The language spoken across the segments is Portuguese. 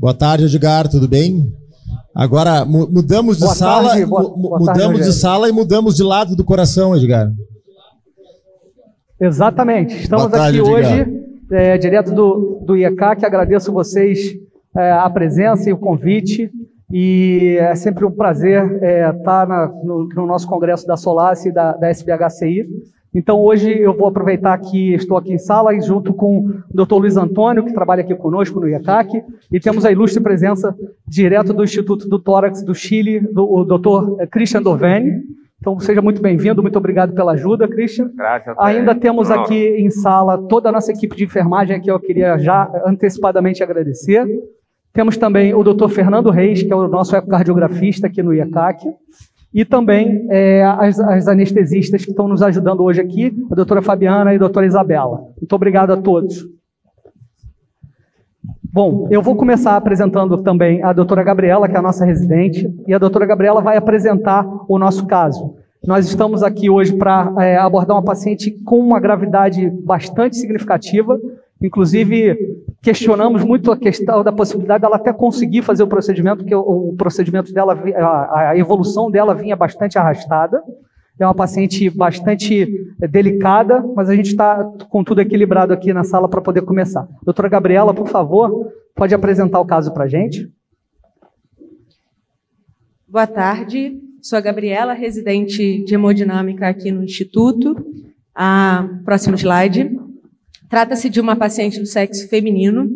Boa tarde, Edgar, tudo bem? Agora, mudamos de sala, mudamos de sala e mudamos de lado do coração, Edgar. Exatamente. Estamos tarde, aqui Edgar. hoje, direto do IECAC. Agradeço vocês a presença e o convite. E é sempre um prazer estar no nosso congresso da Solace e da SBHCI. Então, hoje eu vou aproveitar que estou aqui em sala e junto com o Dr. Luiz Antônio, que trabalha aqui conosco no IECAC, e temos a ilustre presença direto do Instituto do Tórax do Chile, o Dr. Christian Doveni. Então, seja muito bem-vindo, muito obrigado pela ajuda, Christian. Graças. Ainda temos aqui em sala toda a nossa equipe de enfermagem, que eu queria já antecipadamente agradecer. Temos também o Dr. Fernando Reis, que é o nosso ecocardiografista aqui no IECAC. E também as anestesistas que estão nos ajudando hoje aqui, a doutora Fabiana e a doutora Isabela. Muito obrigado a todos. Bom, eu vou começar apresentando também a doutora Gabriela, que é a nossa residente, e a doutora Gabriela vai apresentar o nosso caso. Nós estamos aqui hoje para abordar uma paciente com uma gravidade bastante significativa. Inclusive, questionamos muito a questão da possibilidade dela até conseguir fazer o procedimento, porque o procedimento dela, a evolução dela vinha bastante arrastada. É uma paciente bastante delicada, mas a gente está com tudo equilibrado aqui na sala para poder começar. Doutora Gabriela, por favor, pode apresentar o caso para a gente. Boa tarde, sou a Gabriela, residente de hemodinâmica aqui no Instituto. Próximo slide. Trata-se de uma paciente do sexo feminino,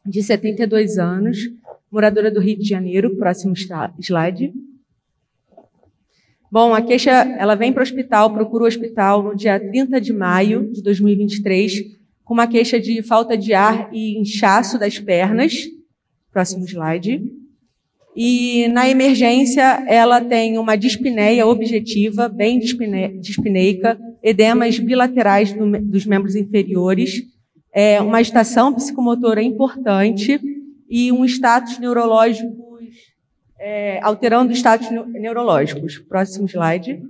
de 72 anos, moradora do Rio de Janeiro. Próximo slide. Bom, a queixa, ela vem para o hospital, procura o hospital no dia 30 de maio de 2023, com uma queixa de falta de ar e inchaço das pernas. Próximo slide. E na emergência, ela tem uma dispneia objetiva, bem dispneica, edemas bilaterais dos membros inferiores, uma agitação psicomotora importante e um status neurológico, alterando status neurológicos. Próximo slide.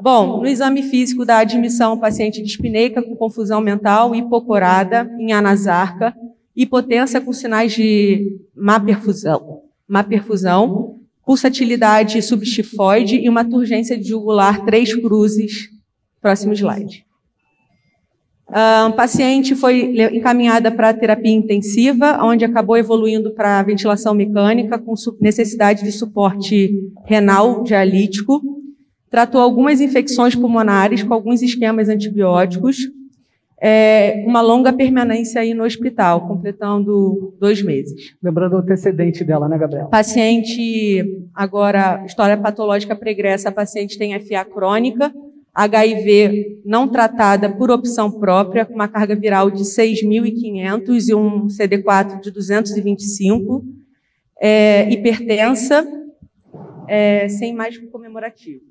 Bom, no exame físico da admissão, paciente dispneica com confusão mental, hipocorada, em anasarca, hipotensa com sinais de má perfusão, pulsatilidade subestifoide e uma turgência jugular 3 cruzes. Próximo slide. A paciente foi encaminhada para terapia intensiva, onde acabou evoluindo para ventilação mecânica com necessidade de suporte renal dialítico. Tratou algumas infecções pulmonares com alguns esquemas antibióticos. Uma longa permanência aí no hospital, completando 2 meses. Lembrando o antecedente dela, né, Gabriela? Paciente, agora, história patológica pregressa, a paciente tem FA crônica, HIV não tratada por opção própria, com uma carga viral de 6.500 e um CD4 de 225, hipertensa, sem mais comemorativos.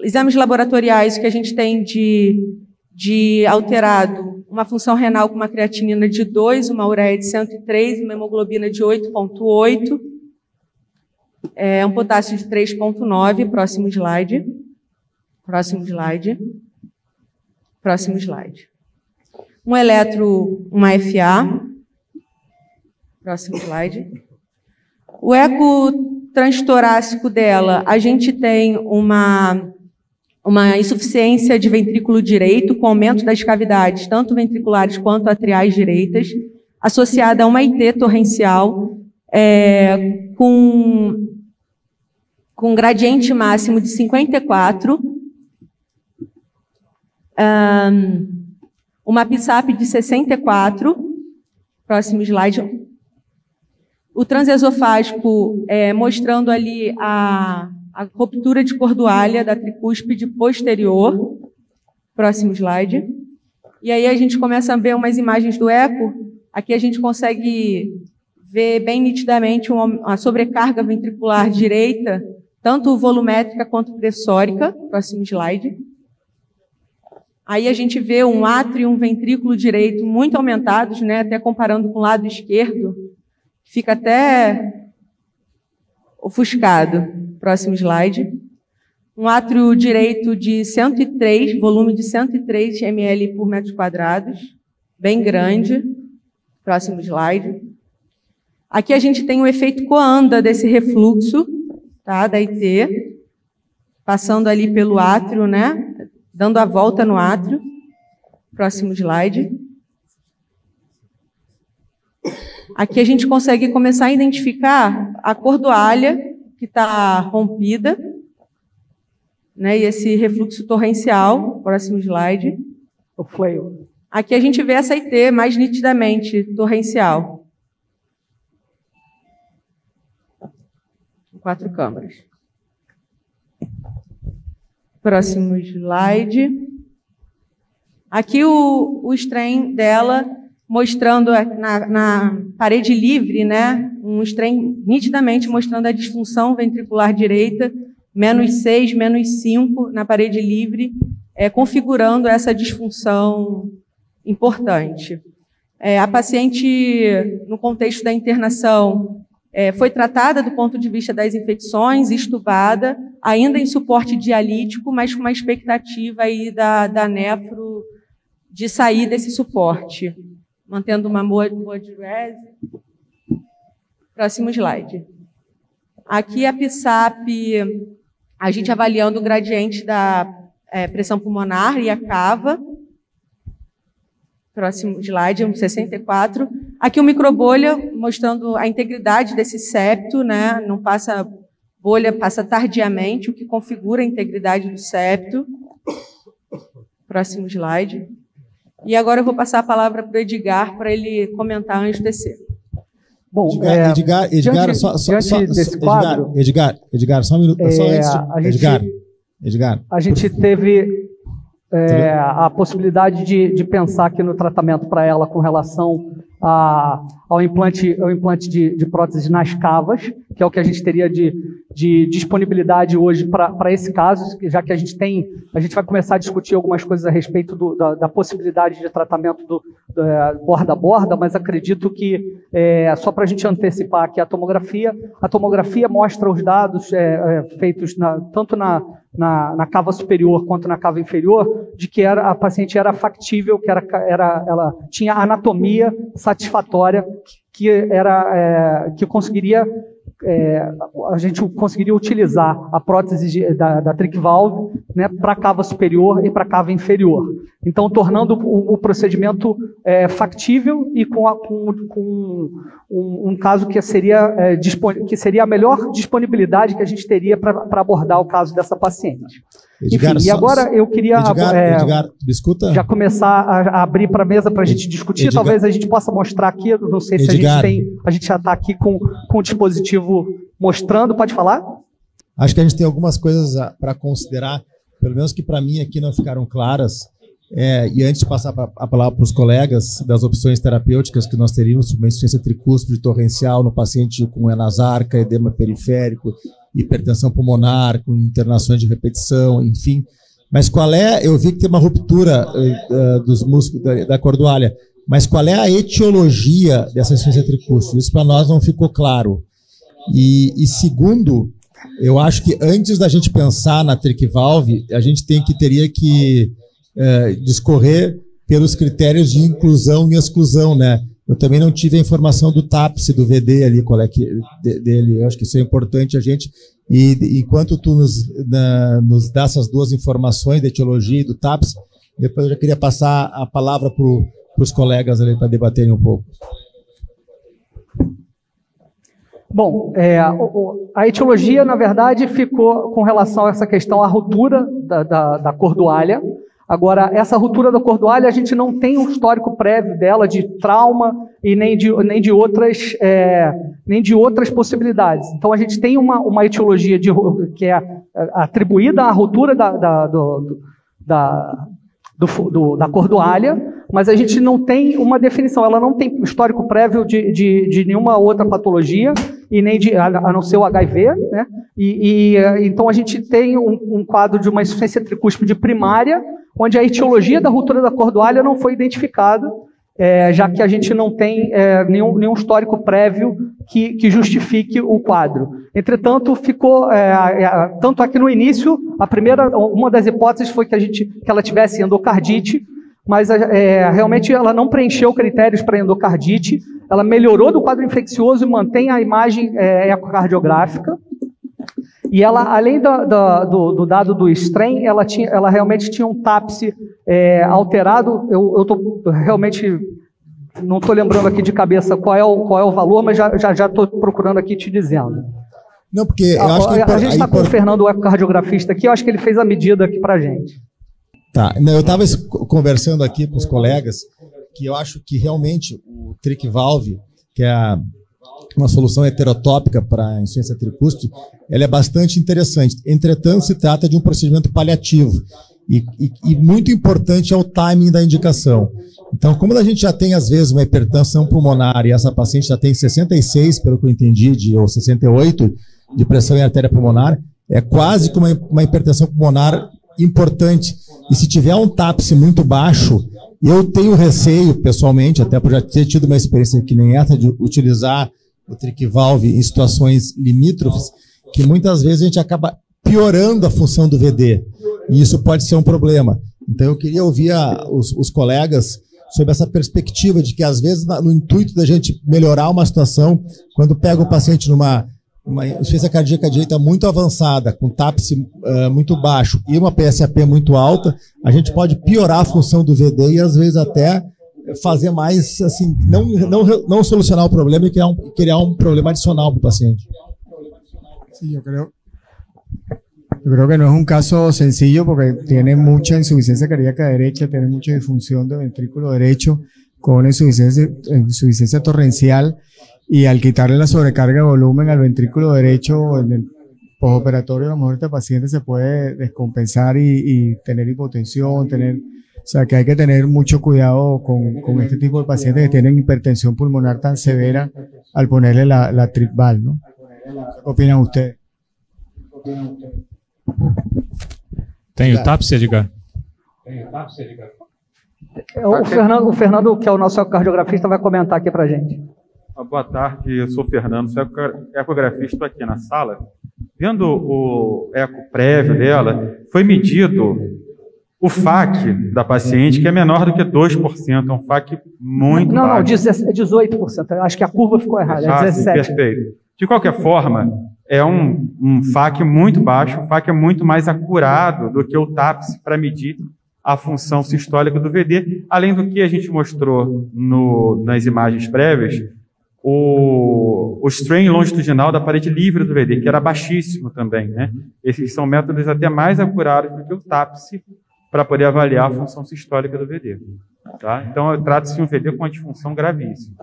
Exames laboratoriais que a gente tem de alterado, uma função renal com uma creatinina de 2, uma ureia de 103, uma hemoglobina de 8,8, um potássio de 3,9. Próximo slide. Próximo slide. Próximo slide. Um eletro, uma FA. Próximo slide. O eco transtorácico dela, a gente tem uma insuficiência de ventrículo direito, com aumento das cavidades, tanto ventriculares quanto atriais direitas, associada a uma IT torrencial, com gradiente máximo de 54, uma PSAP de 64. Próximo slide. O transesofágico, mostrando ali a ruptura de cordoalha da tricúspide posterior. Próximo slide. E aí a gente começa a ver umas imagens do eco. Aqui a gente consegue ver bem nitidamente a sobrecarga ventricular direita, tanto volumétrica quanto pressórica. Próximo slide. Aí a gente vê um átrio e um ventrículo direito muito aumentados, né, até comparando com o lado esquerdo, fica até ofuscado. Próximo slide. Um átrio direito de 103, volume de 103 ml por metros quadrados, bem grande. Próximo slide. Aqui a gente tem o efeito coanda desse refluxo, tá, da IT, passando ali pelo átrio, né, dando a volta no átrio. Próximo slide. Aqui a gente consegue começar a identificar a cordoalha que está rompida, né, e esse refluxo torrencial. Próximo slide. O flail. Aqui a gente vê essa IT mais nitidamente torrencial. 4 câmaras. Próximo slide. Aqui o strain dela, mostrando na parede livre, né, um strain nitidamente mostrando a disfunção ventricular direita, -6, -5 na parede livre, configurando essa disfunção importante. A paciente, no contexto da internação, foi tratada do ponto de vista das infecções, estubada, ainda em suporte dialítico, mas com uma expectativa aí da nefro de sair desse suporte, mantendo uma boa diurese. Próximo slide. Aqui a PSAP, a gente avaliando o gradiente da pressão pulmonar e a cava. Próximo slide, 64. Aqui o microbolha, mostrando a integridade desse septo, né? Não passa bolha, passa tardiamente, o que configura a integridade do septo. Próximo slide. E agora eu vou passar a palavra para o Edgar, para ele comentar antes de descer. Bom, Edgar, Edgar, só um minuto. Edgar. A gente teve a possibilidade de pensar aqui no tratamento para ela com relação ao implante de prótese nas cavas, que é o que a gente teria de disponibilidade hoje para esse caso, já que a gente vai começar a discutir algumas coisas a respeito da possibilidade de tratamento do borda a borda, mas acredito que, só para a gente antecipar aqui a tomografia mostra os dados feitos tanto na cava superior quanto na cava inferior, de que a paciente era factível, que ela tinha anatomia satisfatória, que conseguiria, a gente conseguiria utilizar a prótese da trick valve, né, para a cava superior e para a cava inferior. Então, tornando o procedimento factível e com um caso que seria a melhor disponibilidade que a gente teria para abordar o caso dessa paciente. Edgar, enfim, e agora eu queria Edgar, me escuta? Já começar a abrir para a mesa para a gente discutir. Edgar, talvez a gente possa mostrar aqui, não sei se a gente já está aqui com o dispositivo mostrando. Pode falar? Acho que a gente tem algumas coisas para considerar, pelo menos que para mim aqui não ficaram claras. E antes de passar a palavra para os colegas das opções terapêuticas que nós teríamos, uma insuficiência tricúspide torrencial no paciente com enasarca, edema periférico, hipertensão pulmonar, com internações de repetição, enfim. Mas eu vi que tem uma ruptura dos músculos da cordoalha, mas qual é a etiologia dessa insuficiência tricúspide? Isso para nós não ficou claro. E segundo, eu acho que antes da gente pensar na trick valve, a gente teria que discorrer pelos critérios de inclusão e exclusão, né? Eu também não tive a informação do TAPS, do VD ali, qual é dele. Eu acho que isso é importante a gente. E enquanto tu nos dá essas duas informações da etiologia e do TAPS, depois eu já queria passar a palavra para os colegas ali para debaterem um pouco. Bom, a etiologia, na verdade, ficou com relação a essa questão, a ruptura da cordoalha. Agora, essa ruptura da cordoalha, a gente não tem um histórico prévio dela de trauma e nem de outras possibilidades. Então, a gente tem uma etiologia que é atribuída à ruptura da cordoalha, mas a gente não tem uma definição. Ela não tem histórico prévio de nenhuma outra patologia, e nem a não ser o HIV, né? Então a gente tem um quadro de uma insuficiência tricúspide primária, onde a etiologia da ruptura da cordoalha não foi identificada, já que a gente não tem nenhum histórico prévio que justifique o quadro. Entretanto, ficou, tanto aqui no início, uma das hipóteses foi que ela tivesse endocardite, mas realmente ela não preencheu critérios para endocardite. ela melhorou do quadro infeccioso e mantém a imagem ecocardiográfica. E ela, além do dado do strain, ela realmente tinha um TAPSE alterado. Eu realmente não estou lembrando aqui de cabeça qual é o valor, mas já estou procurando aqui te dizendo. Não, porque eu acho que a gente está com o Fernando, o ecocardiografista, aqui, eu acho que ele fez a medida aqui para a gente. Tá, eu estava conversando aqui com os colegas que eu acho que realmente o trick valve, que é uma solução heterotópica para a insuficiência tricúspide, ela é bastante interessante. Entretanto, se trata de um procedimento paliativo e muito importante é o timing da indicação. Então, como a gente já tem, às vezes, uma hipertensão pulmonar e essa paciente já tem 66, pelo que eu entendi, ou 68 de pressão em artéria pulmonar, é quase como uma hipertensão pulmonar importante. E se tiver um TAPSE muito baixo, eu tenho receio, pessoalmente, até por já ter tido uma experiência que nem essa, de utilizar o trick valve em situações limítrofes, que muitas vezes a gente acaba piorando a função do VD. E isso pode ser um problema. Então eu queria ouvir os colegas sobre essa perspectiva de que, às vezes, no intuito da gente melhorar uma situação, quando pega o paciente numa insuficiência cardíaca direita muito avançada, com TAPSE muito baixo e uma PSAP muito alta, a gente pode piorar a função do VD e, às vezes, até fazer mais, assim, não solucionar o problema e criar um problema adicional para o paciente. Sí, yo creo que no es un caso sencillo porque tiene mucha insuficiencia cardíaca derecha, tiene mucha disfunción del ventrículo derecho con insuficiencia torrencial, y al quitarle la sobrecarga de volumen al ventrículo derecho en el postoperatorio, a lo mejor este paciente se puede descompensar y tener hipotensión, o sea que hay que tener mucho cuidado con este tipo de pacientes que tienen hipertensión pulmonar tan severa al ponerle la trick valve, ¿no? ¿Qué opinan ustedes? Tem o TAPSE, Edgar? O Fernando, que é o nosso ecocardiografista, vai comentar aqui para a gente. Boa tarde, eu sou o Fernando, sou ecografista, estou aqui na sala. Vendo o eco prévio dela, foi medido o FAC da paciente, que é menor do que 2%, é um FAC muito baixo. Não, 18%, acho que a curva ficou errada, é 17%. Perfeito. De qualquer forma, é um FAC muito baixo, o FAC é muito mais acurado do que o TAPSE para medir a função sistólica do VD, além do que a gente mostrou nas imagens prévias, o strain longitudinal da parede livre do VD, que era baixíssimo também, né? Esses são métodos até mais acurados do que o TAPSE para poder avaliar a função sistólica do VD. Tá? Então, trata-se de um VD com uma disfunção gravíssima.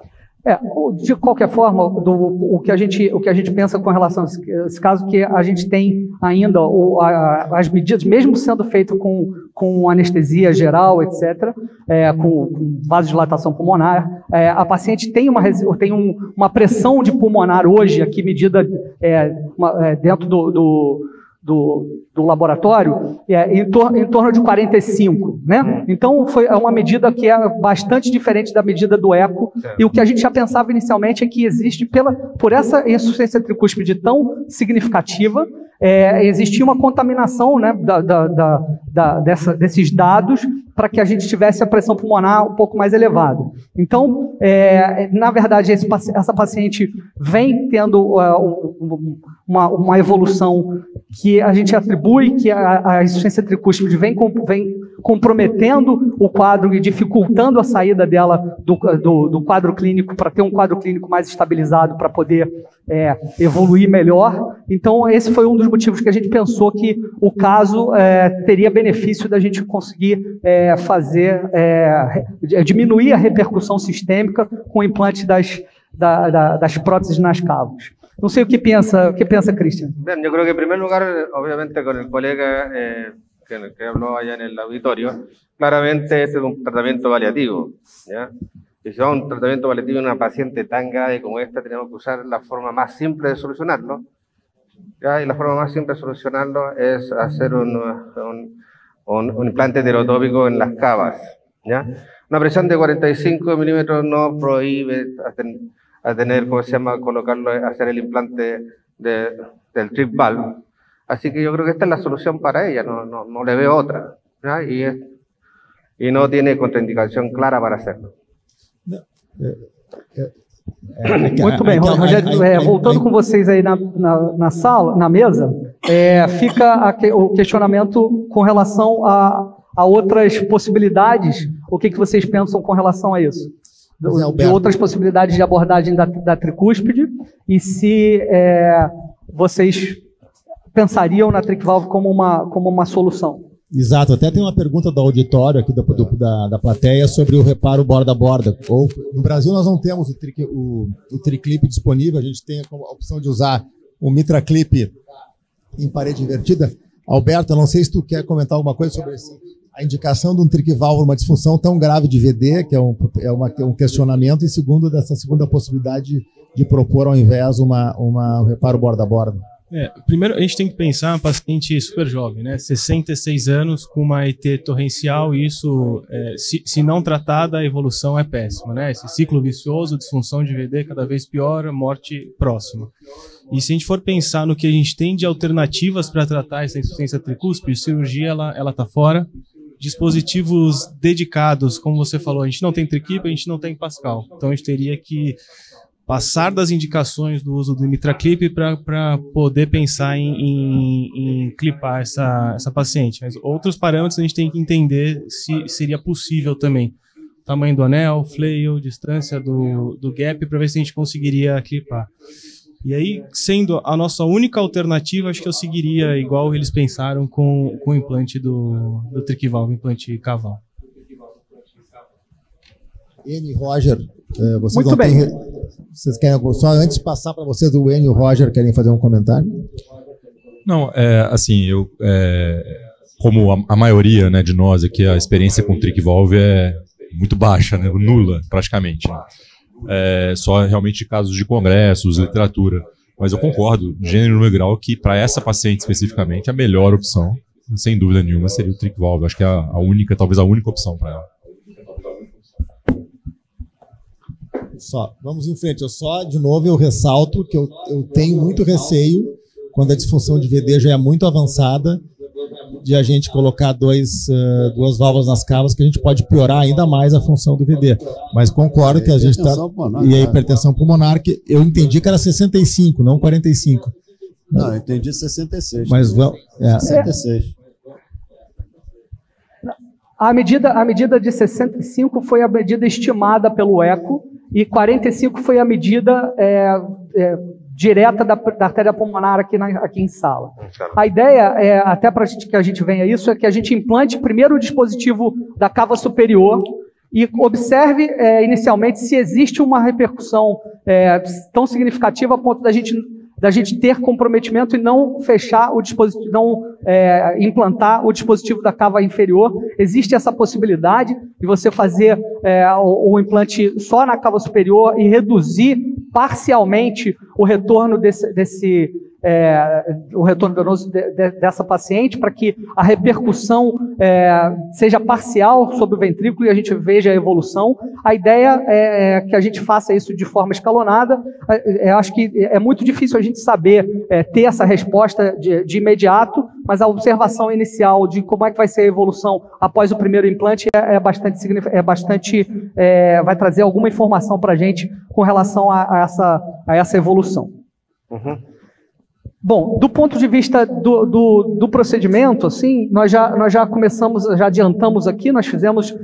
De qualquer forma, o que a gente pensa com relação a esse caso, que a gente tem ainda as medidas, mesmo sendo feito com anestesia geral, etc., com vasodilatação pulmonar, a paciente tem uma pressão de pulmonar hoje, aqui medida dentro do laboratório, em torno de 45, né? Então, é uma medida que é bastante diferente da medida do eco, e o que a gente já pensava inicialmente é que existe, por essa insuficiência tricúspide tão significativa, existia uma contaminação, né, desses dados para que a gente tivesse a pressão pulmonar um pouco mais elevada. Então, na verdade, essa paciente vem tendo uma evolução que a gente atribui, que a insuficiência tricúspide vem comprometendo o quadro e dificultando a saída dela do quadro clínico, para ter um quadro clínico mais estabilizado, para poder evoluir melhor. Então, esse foi um dos motivos que a gente pensou que o caso teria benefício da gente conseguir diminuir a repercussão sistêmica com o implante das próteses nas cávos. No sé qué piensa Cristian. Bien, yo creo que en primer lugar, obviamente con el colega que habló allá en el auditorio, claramente este es un tratamiento paliativo, ¿ya? Si es un tratamiento paliativo en una paciente tan grave como esta, tenemos que usar la forma más simple de solucionarlo, ¿ya? Y la forma más simple de solucionarlo es hacer un implante heterotópico en las cavas, ¿ya? Una presión de 45 milímetros no prohíbe a tener, ¿cómo se llama?, hacer el implante del trick valve. Así que yo creo que esta es la solución para ella, no le veo otra, ¿ya? Y no tiene contraindicación clara para hacerlo. Muito bem, Rogério, voltando com vocês aí na sala, na mesa, fica o questionamento com relação a outras possibilidades. O que vocês pensam com relação a isso? De outras possibilidades de abordagem da tricúspide, e se vocês pensariam na TricValve como uma solução. Exato, até tem uma pergunta do auditório aqui da plateia sobre o reparo borda a borda. No Brasil nós não temos o triclip disponível, a gente tem a opção de usar o mitraclip em parede invertida. Alberto, eu não sei se tu quer comentar alguma coisa sobre a indicação de um TricValve numa disfunção tão grave de VD, que é um questionamento, e segundo, dessa segunda possibilidade de propor ao invés um reparo borda a borda. Primeiro, a gente tem que pensar um paciente super jovem, né? 66 anos com uma ET torrencial, e isso, se não tratada, a evolução é péssima, né? Esse ciclo vicioso, disfunção de VD cada vez pior, morte próxima. E se a gente for pensar no que a gente tem de alternativas para tratar essa insuficiência tricúspide, cirurgia, ela está fora. Dispositivos dedicados, como você falou, a gente não tem TriClip, a gente não tem Pascal. Então a gente teria que passar das indicações do uso do mitraclip para poder pensar em clipar essa paciente. Mas outros parâmetros a gente tem que entender se seria possível também. Tamanho do anel, flail, distância do gap, para ver se a gente conseguiria clipar. E aí, sendo a nossa única alternativa, acho que eu seguiria igual eles pensaram com o implante do TricValve, implante Caval. Enio e Roger, vocês Muito não bem. Vocês querem, só antes de passar para vocês, o Enio e o Roger querem fazer um comentário? Não, assim, como a maioria, né, de nós aqui, a experiência com TricValve é muito baixa, né, nula, praticamente. Né? Só realmente casos de congressos, literatura. Mas eu concordo, gênero no grau, que para essa paciente especificamente, a melhor opção, sem dúvida nenhuma, seria o TricValve. Acho que é talvez a única opção para ela. Vamos em frente. De novo, eu ressalto que eu tenho muito receio, quando a disfunção de VD já é muito avançada, de a gente colocar duas válvulas nas cavas, que a gente pode piorar ainda mais a função do VD. Mas concordo que a gente está... E a hipertensão pulmonar, que eu entendi que era 65, não 45. Não, eu entendi 66. Mas vamos... 66. A medida de 65 foi a medida estimada pelo ECO, e 45 foi a medida direta da artéria pulmonar aqui em sala. A ideia, até para que a gente venha isso, é que a gente implante primeiro o dispositivo da cava superior e observe inicialmente se existe uma repercussão tão significativa a ponto da gente ter comprometimento e não fechar o dispositivo, não implantar o dispositivo da cava inferior. Existe essa possibilidade de você fazer o implante só na cava superior e reduzir parcialmente o retorno o retorno venoso dessa paciente, para que a repercussão seja parcial sobre o ventrículo e a gente veja a evolução. A ideia é que a gente faça isso de forma escalonada. Eu acho que é muito difícil a gente saber ter essa resposta de imediato, mas a observação inicial de como é que vai ser a evolução após o primeiro implante vai trazer alguma informação para a gente com relação a essa evolução. Uhum. Bom, do ponto de vista do procedimento, assim, nós já começamos, já adiantamos aqui, nós fizemos,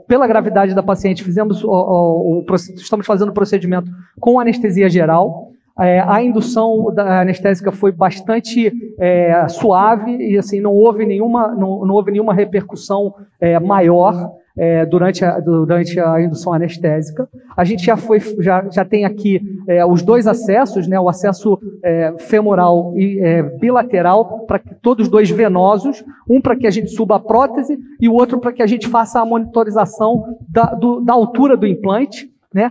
pela gravidade da paciente, estamos fazendo o procedimento com anestesia geral. A indução anestésica foi bastante suave e assim não houve nenhuma repercussão maior durante a indução anestésica. A gente já tem aqui os dois acessos, né, o acesso femoral e bilateral, todos dois venosos, um para que a gente suba a prótese e o outro para que a gente faça a monitorização da altura do implante. Né?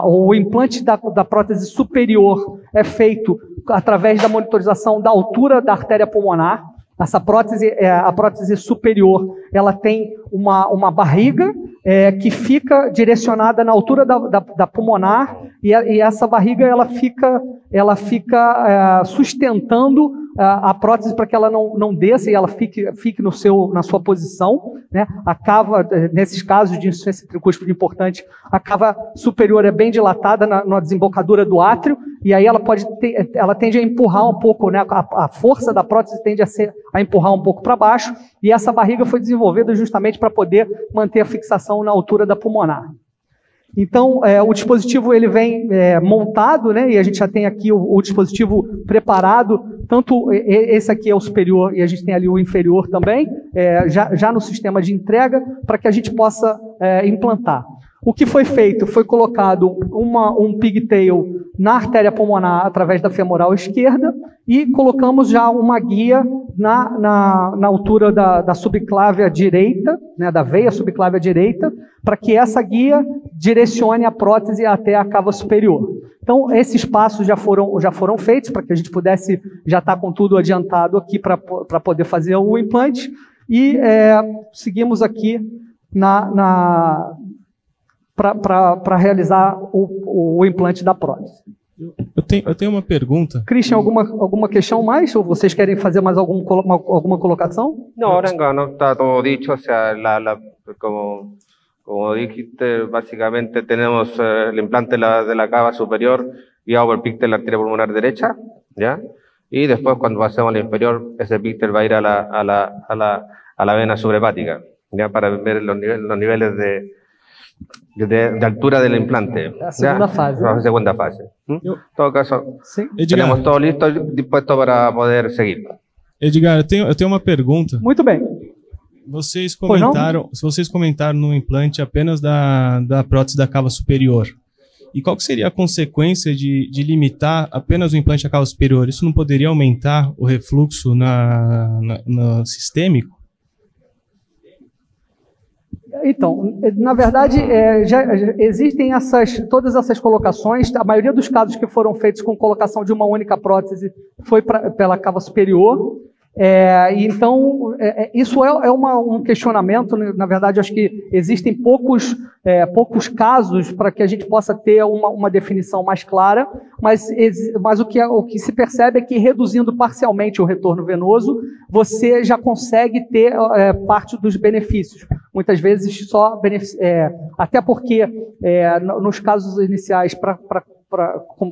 O implante da prótese superior é feito através da monitorização da altura da artéria pulmonar. Essa prótese, a prótese superior, ela tem uma barriga que fica direcionada na altura da pulmonar, e essa barriga ela fica sustentando a prótese para que ela não desça e ela fique na sua posição, né? A cava, nesses casos de insuficiência tricúspide importante, a cava superior é bem dilatada na desembocadura do átrio, e aí ela tende a empurrar um pouco, né? A força da prótese tende a empurrar um pouco para baixo, e essa barriga foi desenvolvida justamente para poder manter a fixação na altura da pulmonar. Então, o dispositivo ele vem montado, né, e a gente já tem aqui o dispositivo preparado, tanto esse aqui é o superior e a gente tem ali o inferior também, já no sistema de entrega, para que a gente possa implantar. O que foi feito? Foi colocado um pigtail na artéria pulmonar através da femoral esquerda e colocamos já uma guia na altura da subclávia direita, né, da veia subclávia direita, para que essa guia direcione a prótese até a cava superior. Então, esses passos já foram feitos para que a gente pudesse já estar com tudo adiantado aqui para poder fazer o implante, e seguimos aqui para realizar o implante da prótese. Eu tenho uma pergunta. Christian, alguma questão mais? Ou vocês querem fazer mais alguma colocação? No, Orango, no está todo dicho. O sea, como dijiste, básicamente tenemos el implante de la cava superior guiado por el píctel de la arteria pulmonar derecha, ¿ya? Y después, cuando pasemos a la inferior, ese píctel va a ir a la vena subrahepática, ¿ya? Para ver los niveles de altura del implante. La segunda fase. La segunda fase. En todo caso, ¿sí? Tenemos todo listo y dispuesto para poder seguir. Edgar, eu tenho uma pergunta. Muito bem. Vocês comentaram no implante apenas da prótese da cava superior. E qual que seria a consequência de limitar apenas o implante da cava superior? Isso não poderia aumentar o refluxo no sistêmico? Então, na verdade, já existem todas essas colocações. A maioria dos casos que foram feitos com colocação de uma única prótese foi pela cava superior. Então, isso é um questionamento. Na verdade, acho que existem poucos casos para que a gente possa ter uma definição mais clara, mas o que se percebe é que, reduzindo parcialmente o retorno venoso, você já consegue ter parte dos benefícios. Muitas vezes até porque nos casos iniciais,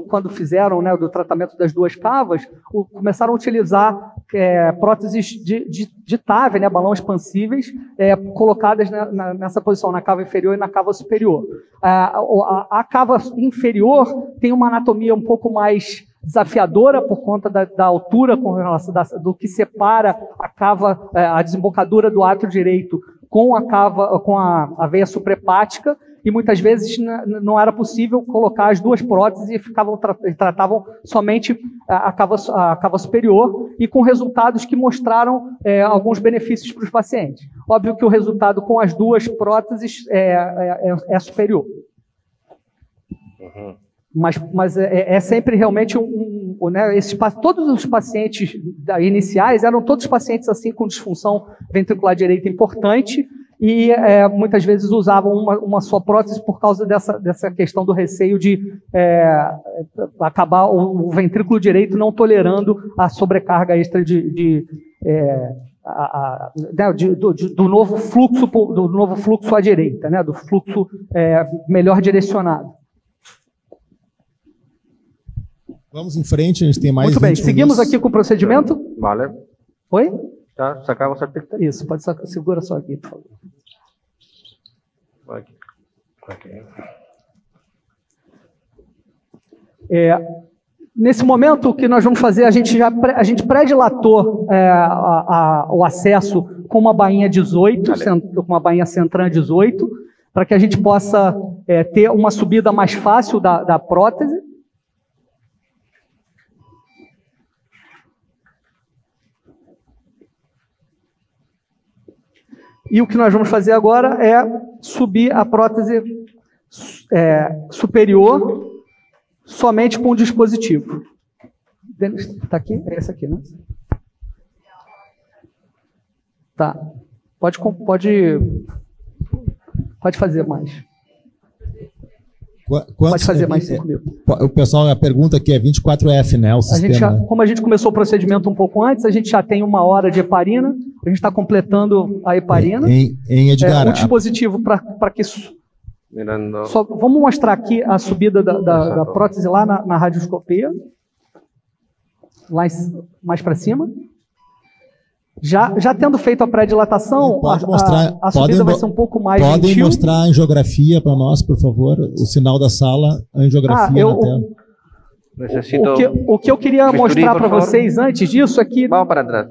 quando fizeram, né, do tratamento das duas cavas, começaram a utilizar próteses de TAV, né, balão expansíveis, colocadas nessa posição, na cava inferior e na cava superior. A cava inferior tem uma anatomia um pouco mais desafiadora por conta da altura com relação do que separa a desembocadura do átrio direito com a veia suprahepática, e muitas vezes não era possível colocar as duas próteses e tratavam somente a cava superior, e com resultados que mostraram alguns benefícios para os pacientes. Óbvio que o resultado com as duas próteses é superior. Uhum. Mas é sempre realmente né, todos os pacientes iniciais eram todos pacientes assim com disfunção ventricular direita importante, e muitas vezes usavam uma só prótese por causa dessa questão do receio de acabar o ventrículo direito não tolerando a sobrecarga extra do novo fluxo à direita, né, do fluxo melhor direcionado. Vamos em frente, a gente tem mais. Muito bem, seguimos aqui com o procedimento. Vale. Oi? Já sacamos a píctel? Isso, segura só aqui, por favor. Aqui. Nesse momento, o que nós vamos fazer, a gente pré-dilatou o acesso com uma bainha 18, com uma bainha Centran 18, para que a gente possa ter uma subida mais fácil da prótese. E o que nós vamos fazer agora é subir a prótese superior somente com o dispositivo. Está aqui? É esse aqui, né? Tá. Pode fazer mais. Pode fazer mais 5 mil. O pessoal, a pergunta aqui é 24F, né? O sistema. Como a gente começou o procedimento um pouco antes, a gente já tem 1 hora de heparina, a gente está completando a heparina. Em Edgar. O dispositivo para que isso. Vamos mostrar aqui a subida da prótese lá na radioscopia. Lá mais para cima. Já tendo feito a pré-dilatação, a subida vai ser um pouco mais Podem gentil. mostrar a angiografia para nós, por favor? O sinal da sala, a angiografia na tela. O que eu queria mostrar para vocês antes disso é que... Vamos para trás.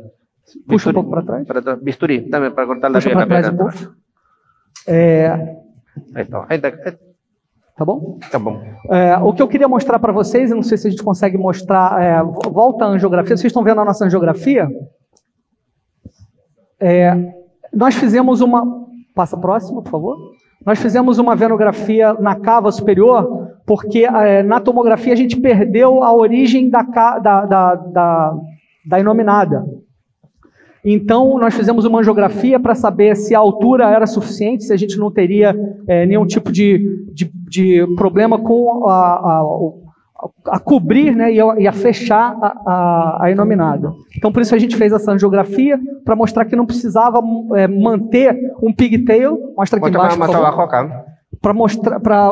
Puxa um pouco para trás. Bisturi, também para cortar a Puxa para trás um pouco. Aí está. Tá bom? Tá bom. O que eu queria mostrar para vocês, eu não sei se a gente consegue mostrar... volta a angiografia. Vocês estão vendo a nossa angiografia? Nós fizemos uma... Passa a próxima, por favor. Nós fizemos uma venografia na cava superior, porque na tomografia a gente perdeu a origem da inominada. Então, nós fizemos uma angiografia para saber se a altura era suficiente, se a gente não teria nenhum tipo de problema com a cobrir, né, e a fechar a inominada. Então, por isso a gente fez essa angiografia, para mostrar que não precisava manter um pigtail. Mostra aqui embaixo, por favor.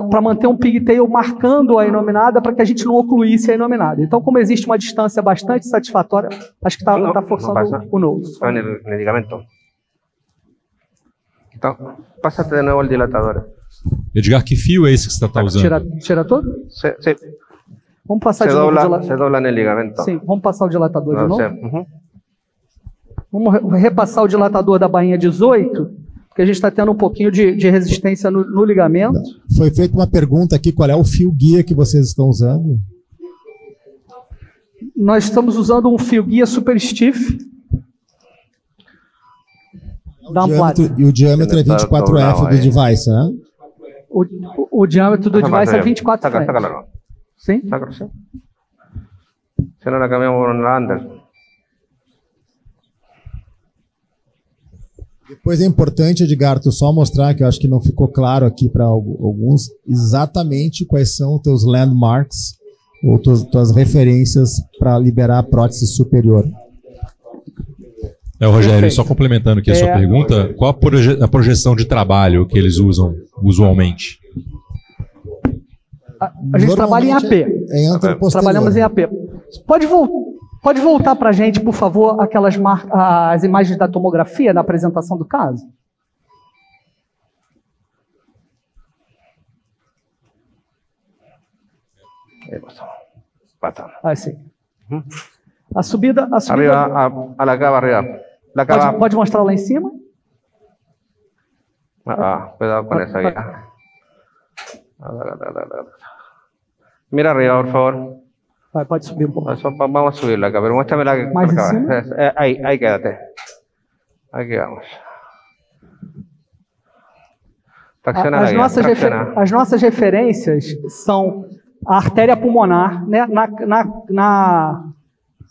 Para manter um pigtail marcando a inominada, para que a gente não ocluísse a inominada. Então, como existe uma distância bastante satisfatória, acho que está forçando o nose. Está en el ligamento. Então, pásate de novo o dilatador. Edgar, que fio é esse que você está usando? Tira todo? Sí. Vamos passar de novo o dilatador. Se dobla no ligamento. Sim, vamos passar o dilatador de novo. Vamos repassar o dilatador da bainha 18, porque a gente está tendo um pouquinho de resistência no ligamento. Foi feita uma pergunta aqui, qual é o fio guia que vocês estão usando? Nós estamos usando um fio guia super stiff. E o diâmetro é 24F do device, né? O diâmetro do device é 24F. Sim? Se não, la cambiamos por un Anderson. Depois é importante, Edgar, tu só mostrar, que eu acho que não ficou claro aqui para alguns, exatamente quais são os teus landmarks, ou tuas referências para liberar a prótese superior. Rogério, só complementando aqui a sua pergunta, qual a projeção de trabalho que eles usam usualmente? A gente trabalha em AP. Trabalhamos em AP. Pode voltar para a gente, por favor, as imagens da tomografia na apresentação do caso? Sim. A subida... Arriba, a la cava arriba. La cava. Pode mostrar lá em cima? Cuidado con esa guía. Mira arriba, por favor. Pode subir um pouco. Vamos a subirla acá, pero muéstrame la cava. Ahí quédate. Aquí vamos. Tracciona la guía. As nossas referências são a artéria pulmonar, né?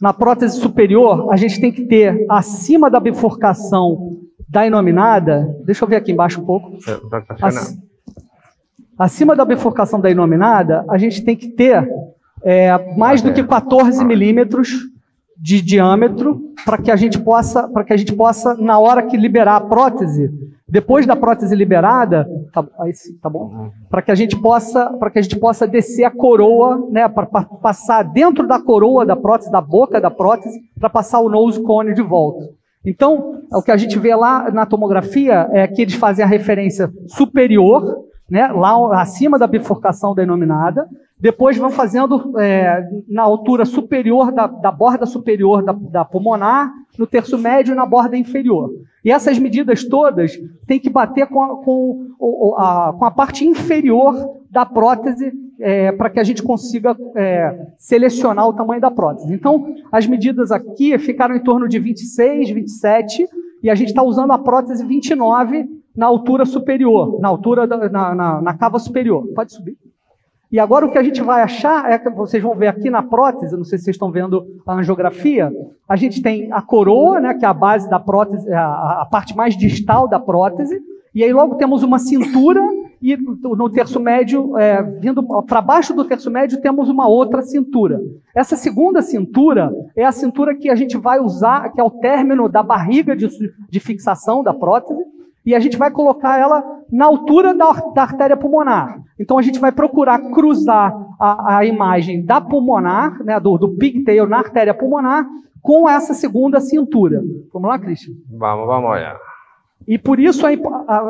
Na prótese superior, a gente tem que ter acima da bifurcação da inominada, deixa eu ver aqui embaixo um pouco. Acima da bifurcação da inominada, a gente tem que ter mais do que 14 milímetros de diâmetro para que a gente possa, na hora que liberar a prótese, depois da prótese liberada, tá bom? Para que a gente possa descer a coroa, né? Para passar dentro da coroa da prótese, da boca da prótese, para passar o nose cone de volta. Então, o que a gente vê lá na tomografia é que eles fazem a referência superior, né, lá acima da bifurcação da inominada, depois vão fazendo na altura superior da borda superior da pulmonar, no terço médio e na borda inferior. E essas medidas todas têm que bater com a parte inferior da prótese para que a gente consiga selecionar o tamanho da prótese. Então, as medidas aqui ficaram em torno de 26, 27, e a gente está usando a prótese 29 na altura superior, na cava superior. Pode subir. E agora o que a gente vai achar é que vocês vão ver aqui na prótese, não sei se vocês estão vendo a angiografia, a gente tem a coroa, né, que é a base da prótese, a parte mais distal da prótese, e aí logo temos uma cintura e no terço médio, vindo para baixo do terço médio, temos uma outra cintura. Essa segunda cintura é a cintura que a gente vai usar, que é o término da barriga de fixação da prótese, e a gente vai colocar ela na altura da artéria pulmonar. Então a gente vai procurar cruzar a imagem da pulmonar, né, do pigtail na artéria pulmonar, com essa segunda cintura. Vamos lá, Christian? Vamos olhar. E por isso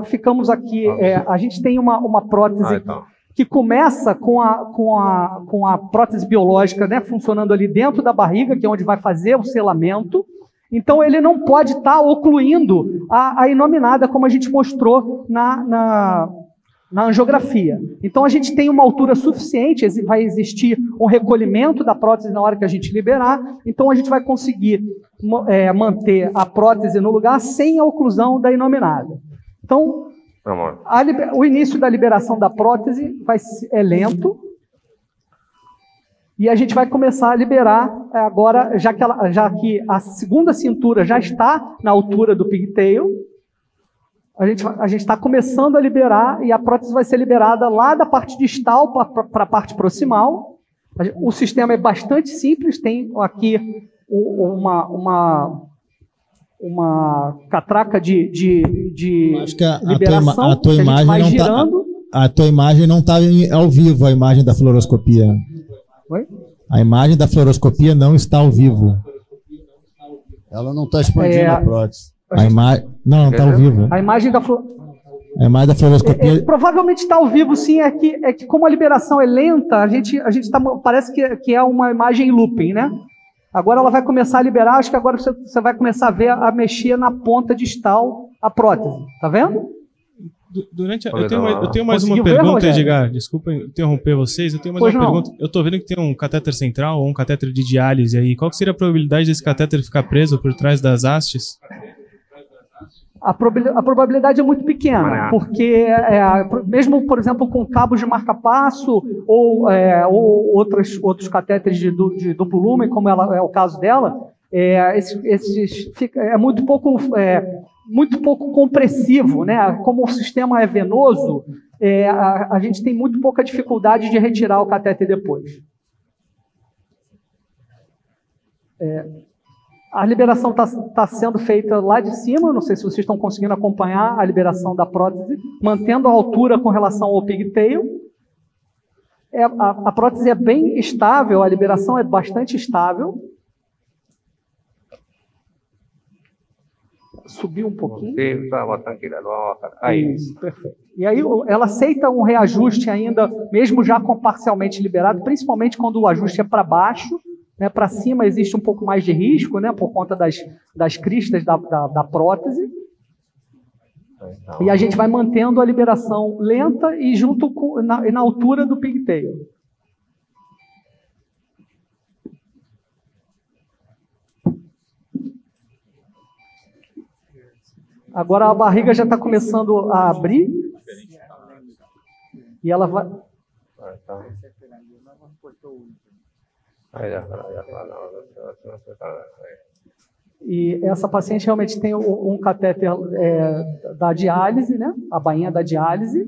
ficamos aqui, a gente tem uma prótese que começa com a prótese biológica, né, funcionando ali dentro da barriga, que é onde vai fazer o selamento. Então ele não pode estar ocluindo a inominada, como a gente mostrou na angiografia. Então a gente tem uma altura suficiente, vai existir um recolhimento da prótese na hora que a gente liberar, então a gente vai conseguir manter a prótese no lugar sem a oclusão da inominada. Então, o início da liberação da prótese é lento, e a gente vai começar a liberar agora, já que a segunda cintura já está na altura do pigtail, a gente está começando a liberar e a prótese vai ser liberada lá da parte distal para a parte proximal. O sistema é bastante simples, tem aqui uma catraca de acho que liberação, a tua imagem vai não girando. A tua imagem não está ao vivo, a imagem da fluoroscopia. Oi? A imagem da fluoroscopia não está ao vivo. Ela não está expandindo a prótese. Não está ao vivo. A imagem da fluoroscopia. Provavelmente está ao vivo, sim. É que como a liberação é lenta, a gente parece que é uma imagem looping, né? Agora ela vai começar a liberar. Acho que agora você vai começar a mexer na ponta distal a prótese. Tá vendo? Eu tenho mais uma pergunta, Edgar. Desculpa interromper vocês. Eu tenho mais uma pergunta. Eu estou vendo que tem um catéter central ou um catéter de diálise aí. Qual que seria a probabilidade desse catéter ficar preso por trás das hastes? A probabilidade é muito pequena, porque mesmo, por exemplo, com cabos de marca-passo ou outros catéteres de duplo lumen, como é o caso dela, é muito pouco compressivo, né? Como o sistema é venoso, a gente tem muito pouca dificuldade de retirar o catéter depois. A liberação está sendo feita lá de cima, não sei se vocês estão conseguindo acompanhar a liberação da prótese, mantendo a altura com relação ao pigtail. A prótese é bem estável, a liberação é bastante estável. Subiu um pouquinho. Sim, vamos tranquila, vamos aí. Isso, perfeito. E aí ela aceita um reajuste ainda, mesmo já com parcialmente liberado, principalmente quando o ajuste é para baixo. Né, para cima existe um pouco mais de risco, né, por conta das cristas da prótese. E a gente vai mantendo a liberação lenta e na altura do pigtail. Agora a barriga já está começando a abrir. E ela vai... E essa paciente realmente tem um catéter da diálise, né? A bainha da diálise,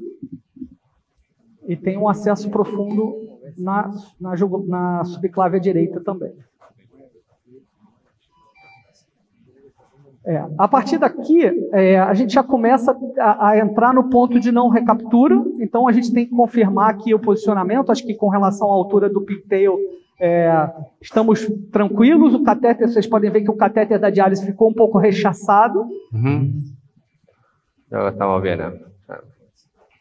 e tem um acesso profundo na subclávia direita também. A partir daqui, a gente já começa a entrar no ponto de não recaptura, então a gente tem que confirmar aqui o posicionamento. Acho que com relação à altura do pigtail, estamos tranquilos. O catéter, vocês podem ver que o catéter da diálise ficou um pouco rechaçado. Estamos bem, né?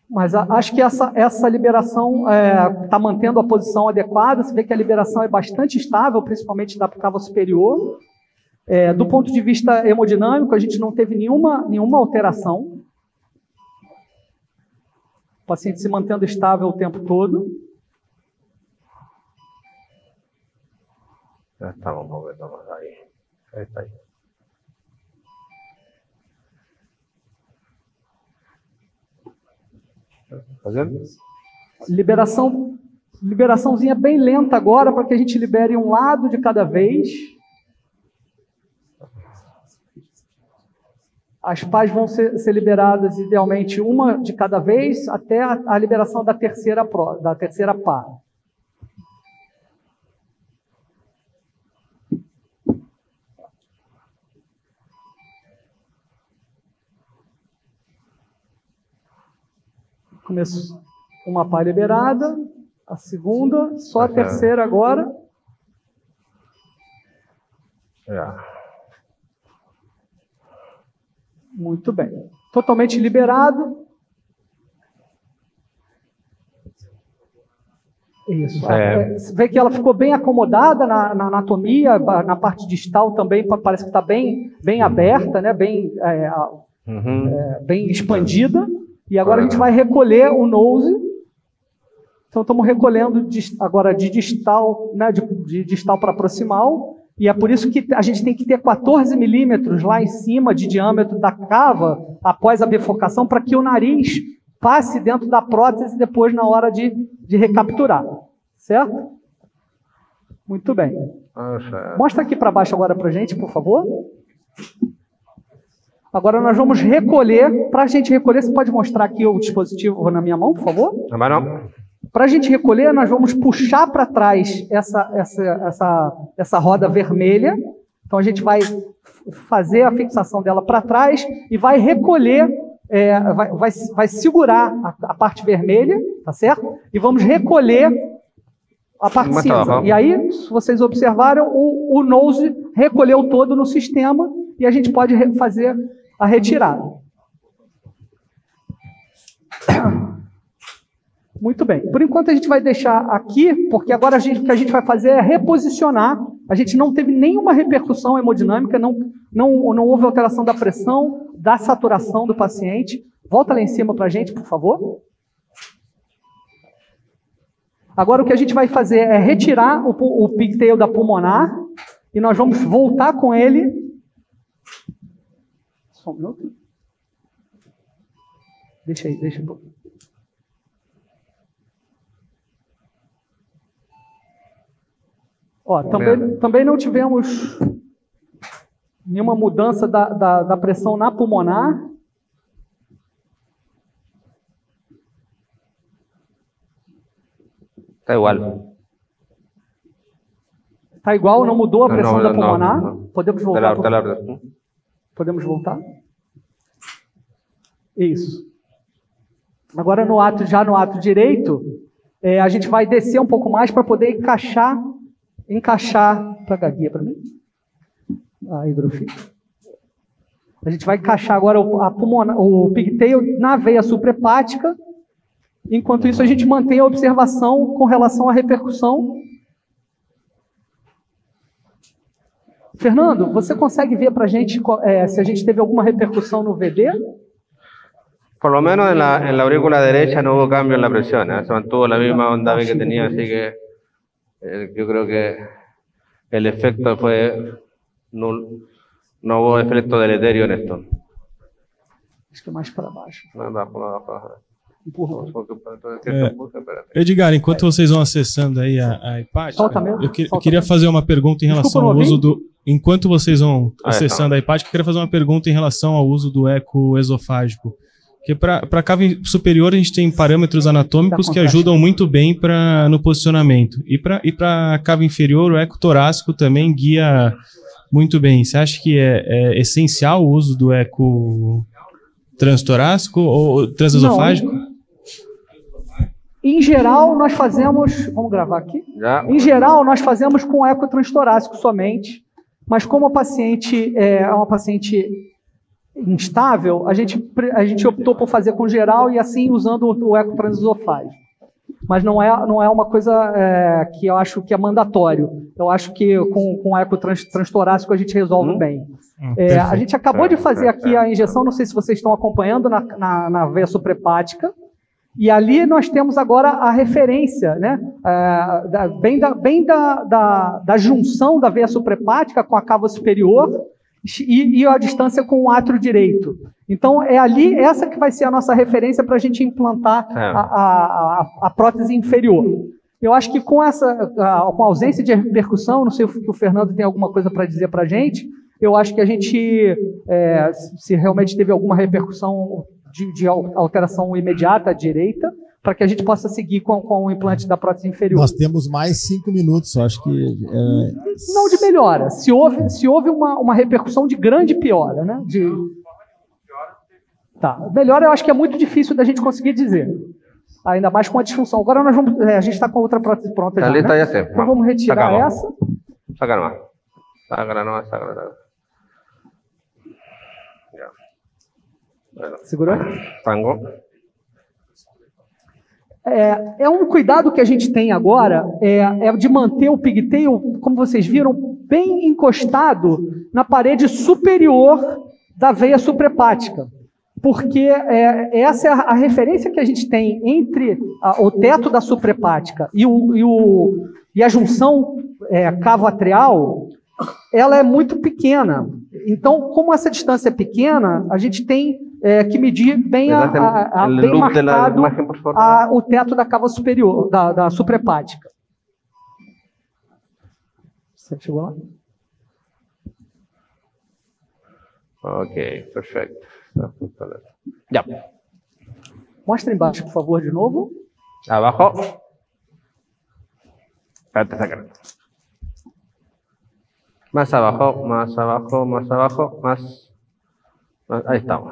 Mas acho que essa liberação está mantendo a posição adequada. Você vê que a liberação é bastante estável, principalmente da cava superior. Do ponto de vista hemodinâmico, a gente não teve nenhuma alteração. O paciente se mantendo estável o tempo todo. Já estamos movendo mais aí. Está aí. Liberação Liberaçãozinha bem lenta agora, para que a gente libere um lado de cada vez. As pás vão ser liberadas, idealmente, uma de cada vez, até a liberação da terceira pá. Começo, uma pá liberada, a segunda, só a terceira agora. Muito bem. Totalmente liberado. Isso. Você vê que ela ficou bem acomodada na anatomia, na parte distal também, parece que está bem aberta, né? Bem expandida. E agora a gente vai recolher o nose. Então estamos recolhendo agora de distal, né? de distal para proximal. E é por isso que a gente tem que ter 14 milímetros lá em cima de diâmetro da cava, após a bifocação, para que o nariz passe dentro da prótese depois na hora de recapturar. Certo? Muito bem. Mostra aqui para baixo agora para a gente, por favor. Agora nós vamos recolher. Para a gente recolher, você pode mostrar aqui o dispositivo na minha mão, por favor? Para a gente recolher, nós vamos puxar para trás essa roda vermelha. Então a gente vai fazer a fixação dela para trás e vai recolher, vai segurar a parte vermelha, tá certo? E vamos recolher a parte cinza. E aí, se vocês observaram, o nose recolheu todo no sistema e a gente pode fazer a retirada. Muito bem. Por enquanto a gente vai deixar aqui, porque agora o que a gente vai fazer é reposicionar. A gente não teve nenhuma repercussão hemodinâmica, não houve alteração da pressão, da saturação do paciente. Volta lá em cima para a gente, por favor. Agora o que a gente vai fazer é retirar o pigtail da pulmonar e nós vamos voltar com ele. Só um minuto. Deixa um pouquinho. Ó, também não tivemos nenhuma mudança da pressão na pulmonar. Está igual. Está igual, não mudou a pressão da pulmonar? Não. Podemos voltar? Podemos voltar? Isso. Agora já no ato direito, a gente vai descer um pouco mais para poder encaixar, traga a guia para mim, a hidrofilha. A gente vai encaixar agora o pigtail na veia suprahepática. Enquanto isso, a gente mantém a observação com relação à repercussão. Fernando, você consegue ver para a gente se a gente teve alguma repercussão no VD? Por lo menos en la aurícula derecha no hubo cambio en la presión, se mantuvo la misma onda que tenía, así que yo creo que el efecto fue nulo, no hubo efecto deleterio en esto. Acho que mais para baixo. Edgar, enquanto vocês vão acessando aí a hepática, eu queria fazer uma pergunta em relação ao uso do... Enquanto vocês vão acessando a hepática, eu queria fazer uma pergunta em relação ao uso do eco esofágico. Porque para a cava superior a gente tem parâmetros anatômicos que ajudam muito bem no posicionamento. E para a cava inferior, o eco torácico também guia muito bem. Você acha que é essencial o uso do eco transtorácico ou transesofágico? Em geral, nós fazemos... Vamos gravar aqui? Em geral, nós fazemos com eco transtorácico somente, mas como a paciente é uma paciente instável, a gente optou por fazer com geral e assim usando o eco transesofágico. Mas não é uma coisa que eu acho que é mandatório. Eu acho que com o eco transtorácico a gente resolve bem. A gente acabou de fazer aqui a injeção, não sei se vocês estão acompanhando, na veia suprahepática. E ali nós temos agora a referência, né? Bem da junção da veia suprahepática com a cava superior e a distância com o átrio direito. Então, é ali, essa que vai ser a nossa referência para a gente implantar a prótese inferior. Eu acho que com com a ausência de repercussão, não sei se o Fernando tem alguma coisa para dizer para a gente, eu acho que a gente, se realmente teve alguma repercussão de alteração imediata à direita, para que a gente possa seguir com o implante da prótese inferior. Nós temos mais 5 minutos, eu acho que... Não de melhora. Se houve uma repercussão de grande piora, né? Tá. Melhora eu acho que é muito difícil da gente conseguir dizer. Ainda mais com a disfunção. Agora a gente está com outra prótese pronta já, né? Então vamos retirar essa. Saca nomás. Segurou? Tango. Um cuidado que a gente tem agora é de manter o pigtail, como vocês viram, bem encostado na parede superior da veia suprahepática. Porque essa é a referência que a gente tem entre o teto da suprahepática e a junção cavo-atrial, ela é muito pequena. Então, como essa distância é pequena, a gente tem que medir bem bem marcado o teto da cava superior, da suprahepática. Você chegou lá? Ok, perfeito. Ya. Mostra embaixo, por favor, de novo. Abajo. Espérate, saca. Más abajo, más abajo, más abajo, más. Ahí estamos.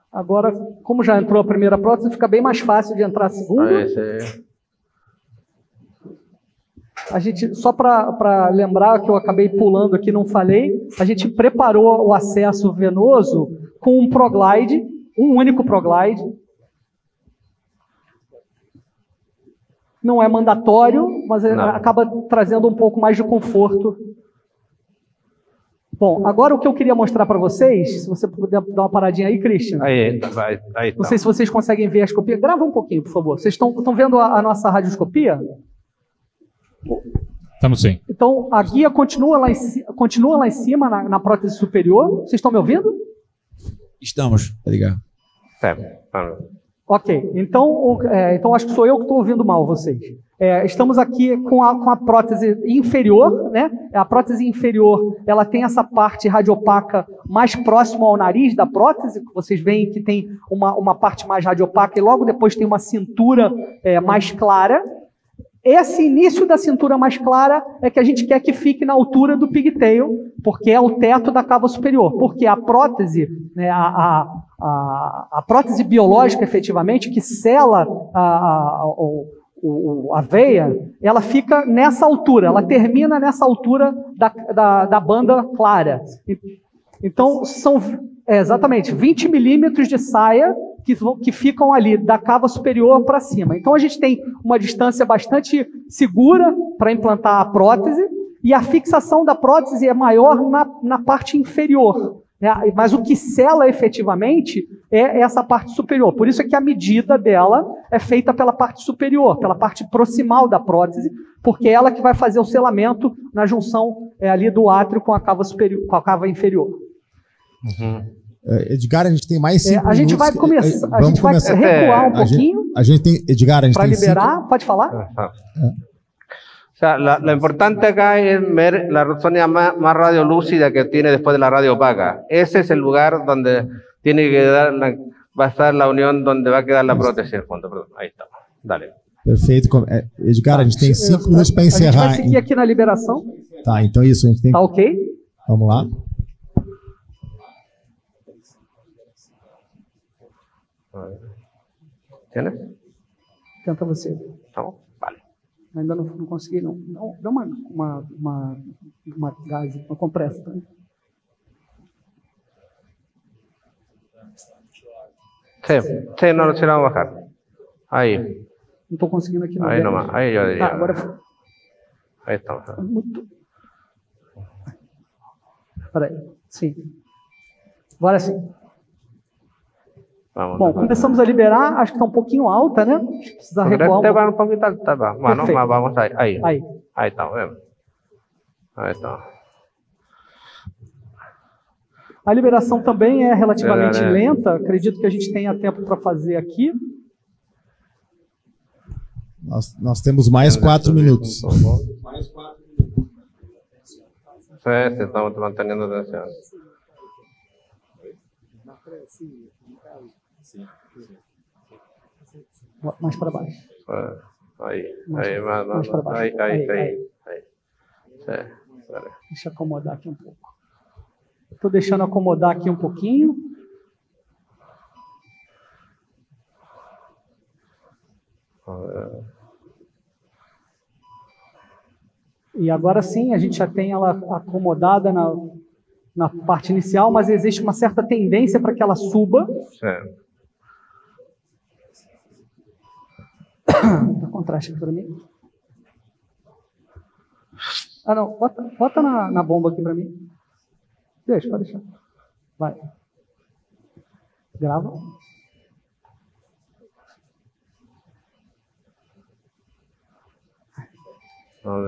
Agora, como já entrou a primeira prótese, fica bem mais fácil de entrar a segunda. A gente, só para lembrar que eu acabei pulando aqui, não falei, a gente preparou o acesso venoso com um ProGlide, um único ProGlide. Não é mandatório, mas acaba trazendo um pouco mais de conforto. Bom, agora o que eu queria mostrar para vocês, se você puder dar uma paradinha aí, Christian. Aí não sei se vocês conseguem ver a escopia. Grava um pouquinho, por favor. Vocês estão vendo a nossa radioscopia? Estamos sim. Então, a guia continua lá em cima, na prótese superior. Vocês estão me ouvindo? Estamos, tá ligado? Ok, então acho que sou eu que estou ouvindo mal vocês. Estamos aqui com a prótese inferior, né? A prótese inferior, ela tem essa parte radiopaca mais próxima ao nariz da prótese, que vocês veem que tem uma parte mais radiopaca e logo depois tem uma cintura mais clara. Esse início da cintura mais clara é que a gente quer que fique na altura do pigtail, porque é o teto da cava superior. Porque a prótese, né, a prótese biológica, efetivamente, que sela a veia, ela fica nessa altura, ela termina nessa altura da banda clara. Então, são exatamente 20 milímetros de saia que ficam ali da cava superior para cima. Então, a gente tem uma distância bastante segura para implantar a prótese e a fixação da prótese é maior na parte inferior. Né? Mas o que sela efetivamente é essa parte superior. Por isso é que a medida dela é feita pela parte superior, pela parte proximal da prótese, porque é ela que vai fazer o selamento na junção ali do átrio com a cava superior, com a cava inferior. Edgar, a gente tem mais 5 minutos. A gente vai começar. A gente vai recuar um pouquinho. Edgar, a gente para tem liberar. 5... Pode falar? O sea, lo importante acá es ver la zona más radiolúcida que tiene después de la radio opaca. Ese es el lugar donde tiene que va a estar la unión donde va a quedar la prótesis en el fondo. Perdón, ahí está. Dale. Perfeito. Edgar, a gente tem 5 minutos para encerrar. A gente vai seguir aqui na liberação. Tá, então isso, a gente tem... Tá ok? Vamos lá. ¿Tienes? Tenta você. Não? Vale. Ainda não consegui, não. Dá uma gás, uma compressa. Tá? Sí, no, se la vamos a bajar. Ahí. Não estou conseguindo aqui. Ahí nomás, ahí yo diría. Tá, agora... Ahí estamos. Peraí, sim. Agora sim. Vamos, bom, começamos a liberar, acho que está um pouquinho alta, né? Precisa recuar um pouquinho alta. Bueno, vamos ahí. Ahí estamos, vemos. Ahí estamos. A liberação também é relativamente lenta, acredito que a gente tenha tempo para fazer aqui. Nós temos mais 4 minutos. Sí, estamos manteniendo atención. Mais para baixo. Aí, mais para baixo. Aí. Deixa eu acomodar aqui um pouco. Estou deixando acomodar aqui um pouquinho. E agora sim, a gente já tem ela acomodada na parte inicial, mas existe uma certa tendência para que ela suba. Certo. Dá contraste aqui para mim. Ah, não. Bota na bomba aqui para mim. Pode deixar. Vai. Grava.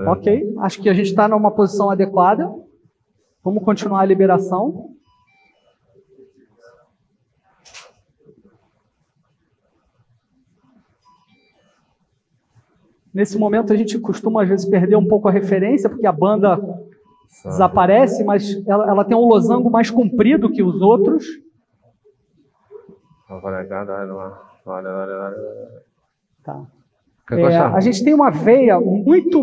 Ok, acho que a gente está numa posição adequada. Vamos continuar a liberação. Nesse momento a gente costuma às vezes perder um pouco a referência, porque a banda desaparece, mas ela tem um losango mais comprido que os outros. Tá. A gente tem uma veia muito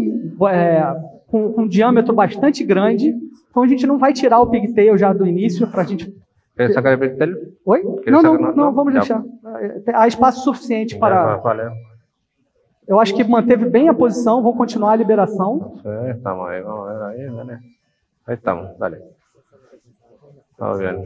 com um diâmetro bastante grande, então a gente não vai tirar o pigtail já do início para a gente. Quer sacar o pigtail? Oi? Não, vamos deixar. Há espaço suficiente para. Eu acho que manteve bem a posição, vou continuar a liberação. Estamos aí, vamos ver aí, dale. Aí estamos, dale. Todo bem.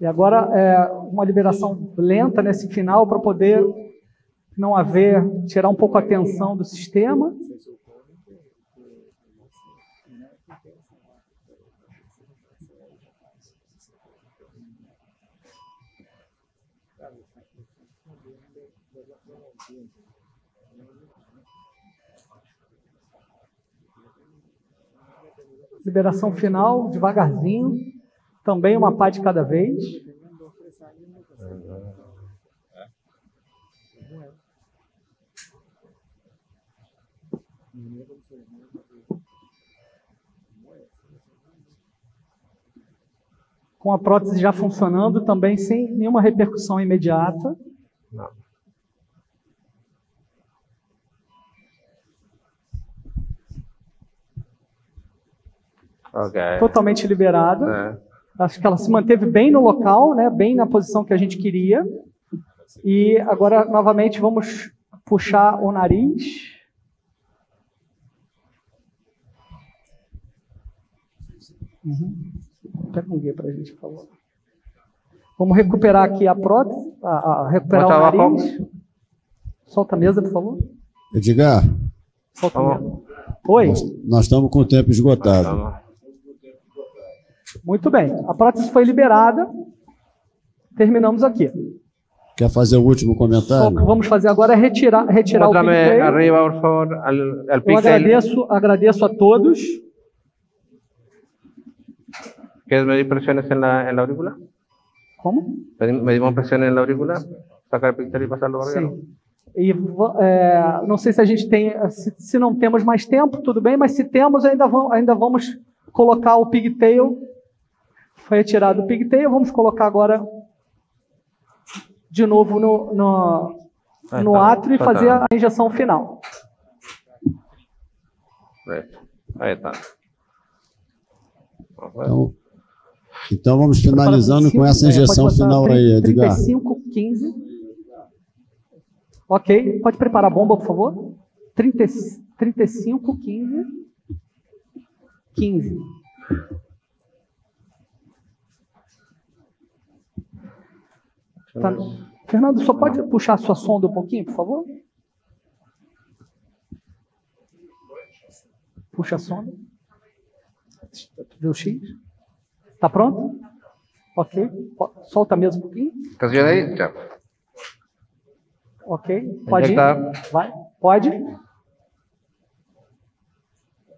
E agora uma liberação lenta nesse final para poder não haver, tirar um pouco a tensão do sistema. Liberação final, devagarzinho. Também uma pá de cada vez. Com a prótese já funcionando, também sem nenhuma repercussão imediata. Não. Okay. Totalmente liberada. Acho que ela se manteve bem no local, né, bem na posição que a gente queria. E agora, novamente, vamos puxar o nariz. Pega um guia para a gente, por favor. Vamos recuperar aqui a prótese, recuperar o nariz. Solta a mesa, por favor. Edgar. Solta a mesa. Oi. Nós estamos com o tempo esgotado. Muito bem. A prótese foi liberada. Terminamos aqui. Quer fazer o último comentário? Só vamos fazer agora é retirar o pigtail. Arriba, por favor, al pigtail. Eu agradeço a todos. ¿Quieres medir presiones en la aurícula? Como? Medimos presiones en la aurícula, sacar el pigtail y pasarlo para arriba. Sim. E não sei se a gente tem, se não temos mais tempo, tudo bem, mas se temos, ainda vamos colocar o pigtail. Foi retirado o pigtail, vamos colocar agora de novo no átrio e fazer a injeção final. Aí está. Então vamos finalizando com essa injeção final aí, Edgar. 35, 15. Ok, pode preparar a bomba, por favor? 35, 15. 15. Tá. Fernando, só pode puxar a sua sonda um pouquinho, por favor? Puxa a sonda. Vê o X? Tá pronto? Ok. Solta mesmo um pouquinho. Estaciona aí, já. Ok, pode ir? Inyecta. Vai, pode.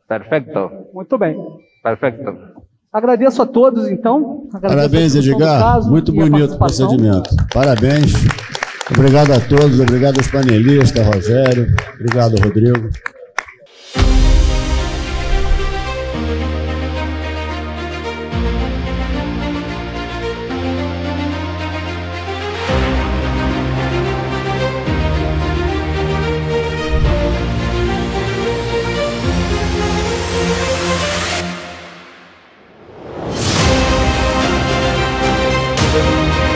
Perfecto. Muito bem. Perfecto. Agradeço a todos, então. Agradeço Parabéns, a discussão do Edgar. caso Muito e a bonito o participação. procedimento. Parabéns. Obrigado a todos. Obrigado aos panelistas, Rogério. Obrigado, Rodrigo. Gracias.